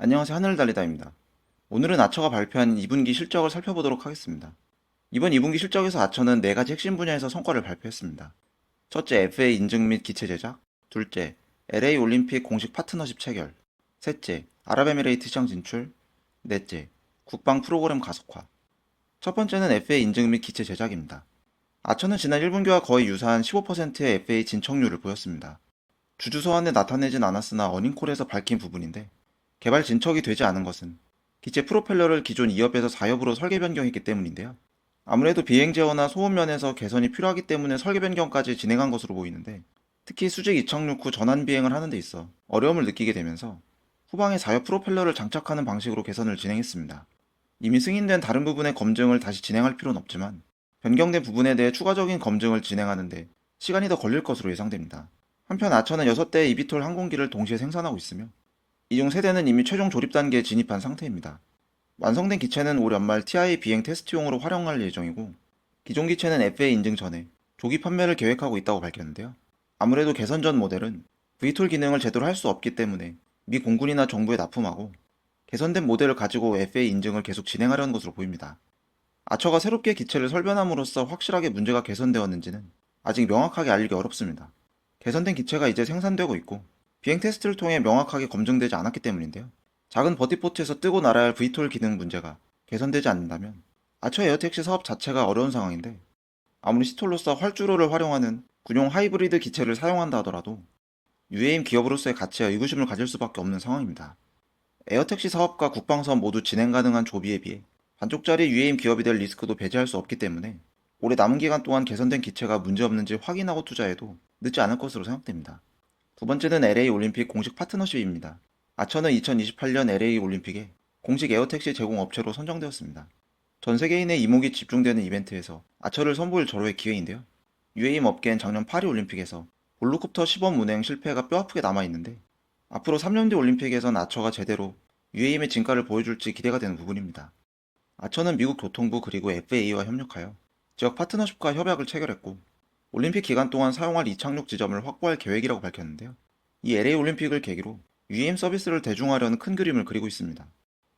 안녕하세요. 하늘달리다입니다. 오늘은 아처가 발표한 2분기 실적을 살펴보도록 하겠습니다. 이번 2분기 실적에서 아처는 4가지 핵심 분야에서 성과를 발표했습니다. 첫째, FA 인증 및 기체 제작. 둘째, LA 올림픽 공식 파트너십 체결. 셋째, 아랍에미레이트 시장 진출. 넷째, 국방 프로그램 가속화. 첫 번째는 FA 인증 및 기체 제작입니다. 아처는 지난 1분기와 거의 유사한 15%의 FA 진척률을 보였습니다. 주주 소환에 나타내진 않았으나 어닝콜에서 밝힌 부분인데, 개발 진척이 되지 않은 것은 기체 프로펠러를 기존 2협에서 4협으로 설계 변경했기 때문인데요. 아무래도 비행 제어나 소음 면에서 개선이 필요하기 때문에 설계 변경까지 진행한 것으로 보이는데, 특히 수직 이착륙 후 전환 비행을 하는 데 있어 어려움을 느끼게 되면서 후방에 4협 프로펠러를 장착하는 방식으로 개선을 진행했습니다. 이미 승인된 다른 부분의 검증을 다시 진행할 필요는 없지만, 변경된 부분에 대해 추가적인 검증을 진행하는데 시간이 더 걸릴 것으로 예상됩니다. 한편 아처는 6대의 이비톨 항공기를 동시에 생산하고 있으며, 이 중 3대는 이미 최종 조립 단계에 진입한 상태입니다. 완성된 기체는 올 연말 TIA 비행 테스트용으로 활용할 예정이고, 기존 기체는 FAA 인증 전에 조기 판매를 계획하고 있다고 밝혔는데요. 아무래도 개선 전 모델은 VTOL 기능을 제대로 할 수 없기 때문에 미 공군이나 정부에 납품하고, 개선된 모델을 가지고 FAA 인증을 계속 진행하려는 것으로 보입니다. 아처가 새롭게 기체를 설변함으로써 확실하게 문제가 개선되었는지는 아직 명확하게 알리기 어렵습니다. 개선된 기체가 이제 생산되고 있고, 비행 테스트를 통해 명확하게 검증되지 않았기 때문인데요. 작은 버디포트에서 뜨고 날아야 할 VTOL 기능 문제가 개선되지 않는다면 아처 에어택시 사업 자체가 어려운 상황인데, 아무리 시톨로서 활주로를 활용하는 군용 하이브리드 기체를 사용한다 하더라도 UAM 기업으로서의 가치에 의구심을 가질 수밖에 없는 상황입니다. 에어택시 사업과 국방사업 모두 진행 가능한 조비에 비해 반쪽짜리 UAM 기업이 될 리스크도 배제할 수 없기 때문에 올해 남은 기간 동안 개선된 기체가 문제없는지 확인하고 투자해도 늦지 않을 것으로 생각됩니다. 두 번째는 LA 올림픽 공식 파트너십입니다. 아처는 2028년 LA 올림픽에 공식 에어택시 제공 업체로 선정되었습니다. 전 세계인의 이목이 집중되는 이벤트에서 아처를 선보일 절호의 기회인데요. UAM 업계엔 작년 파리 올림픽에서 볼로콥터 시범 운행 실패가 뼈아프게 남아있는데, 앞으로 3년 뒤 올림픽에선 아처가 제대로 UAM의 진가를 보여줄지 기대가 되는 부분입니다. 아처는 미국 교통부 그리고 FAA와 협력하여 지역 파트너십과 협약을 체결했고, 올림픽 기간 동안 사용할 이착륙 지점을 확보할 계획이라고 밝혔는데요. 이 LA 올림픽을 계기로 UAM 서비스를 대중화하려는 큰 그림을 그리고 있습니다.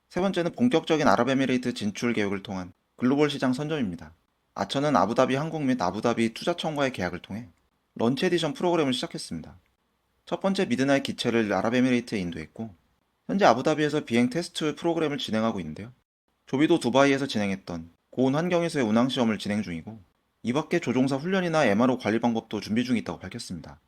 세 번째는 본격적인 아랍에미레이트 진출 계획을 통한 글로벌 시장 선점입니다. 아처는 아부다비 항공 및 아부다비 투자청과의 계약을 통해 런치 에디션 프로그램을 시작했습니다. 첫 번째 미드나잇 기체를 아랍에미레이트에 인도했고, 현재 아부다비에서 비행 테스트 프로그램을 진행하고 있는데요. 조비도 두바이에서 진행했던 고온 환경에서의 운항 시험을 진행 중이고, 이 밖에 조종사 훈련이나 MRO 관리 방법도 준비 중에 있다고 밝혔습니다.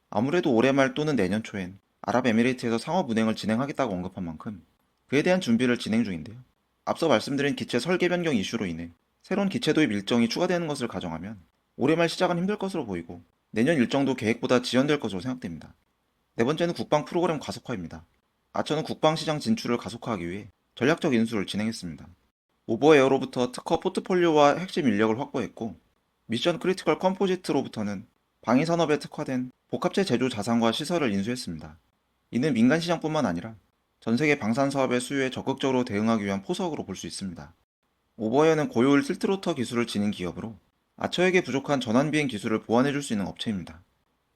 아무래도 올해 말 또는 내년 초엔 아랍에미레이트에서 상업 운행을 진행하겠다고 언급한 만큼 그에 대한 준비를 진행 중인데요. 앞서 말씀드린 기체 설계 변경 이슈로 인해 새로운 기체 도입 일정이 추가되는 것을 가정하면 올해 말 시작은 힘들 것으로 보이고, 내년 일정도 계획보다 지연될 것으로 생각됩니다. 네 번째는 국방 프로그램 가속화입니다. 아처는 국방 시장 진출을 가속화하기 위해 전략적 인수를 진행했습니다. 오버에어로부터 특허 포트폴리오와 핵심 인력을 확보했고, 미션 크리티컬 컴포지트로부터는 방위산업에 특화된 복합체 제조 자산과 시설을 인수했습니다. 이는 민간 시장뿐만 아니라 전 세계 방산 사업의 수요에 적극적으로 대응하기 위한 포석으로 볼 수 있습니다. 오버에어는 고효율 틸트로터 기술을 지닌 기업으로 아처에게 부족한 전환 비행 기술을 보완해줄 수 있는 업체입니다.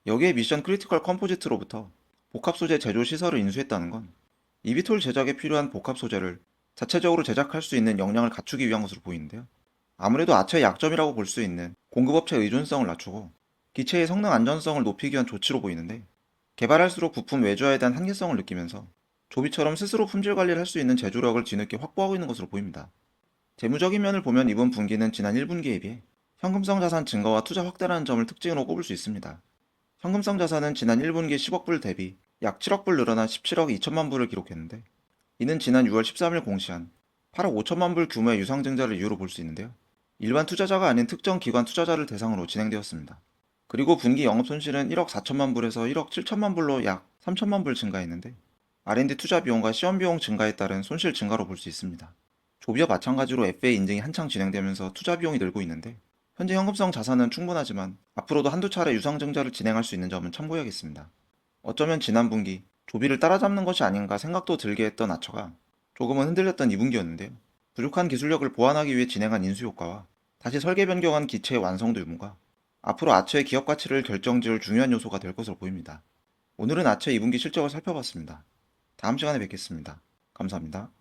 여기에 미션 크리티컬 컴포지트로부터 복합 소재 제조 시설을 인수했다는 건 이비톨 제작에 필요한 복합 소재를 자체적으로 제작할 수 있는 역량을 갖추기 위한 것으로 보이는데요. 아무래도 아처의 약점이라고 볼 수 있는 공급업체 의존성을 낮추고 기체의 성능 안전성을 높이기 위한 조치로 보이는데, 개발할수록 부품 외주화에 대한 한계성을 느끼면서 조비처럼 스스로 품질 관리를 할 수 있는 제조력을 뒤늦게 확보하고 있는 것으로 보입니다. 재무적인 면을 보면 이번 분기는 지난 1분기에 비해 현금성 자산 증가와 투자 확대라는 점을 특징으로 꼽을 수 있습니다. 현금성 자산은 지난 1분기 10억 불 대비 약 7억 불 늘어난 17억 2천만 불을 기록했는데, 이는 지난 6월 13일 공시한 8억 5천만 불 규모의 유상증자를 이유로 볼 수 있는데요. 일반 투자자가 아닌 특정 기관 투자자를 대상으로 진행되었습니다. 그리고 분기 영업손실은 1억 4천만 불에서 1억 7천만 불로 약 3천만 불 증가했는데, R&D 투자 비용과 시험 비용 증가에 따른 손실 증가로 볼 수 있습니다. 조비와 마찬가지로 FA 인증이 한창 진행되면서 투자 비용이 늘고 있는데, 현재 현금성 자산은 충분하지만 앞으로도 한두 차례 유상증자를 진행할 수 있는 점은 참고해야겠습니다. 어쩌면 지난 분기 조비를 따라잡는 것이 아닌가 생각도 들게 했던 아처가 조금은 흔들렸던 2분기였는데요. 부족한 기술력을 보완하기 위해 진행한 인수 효과와 다시 설계 변경한 기체의 완성도 유무가 앞으로 아처의 기업 가치를 결정지을 중요한 요소가 될 것으로 보입니다. 오늘은 아처 2분기 실적을 살펴봤습니다. 다음 시간에 뵙겠습니다. 감사합니다.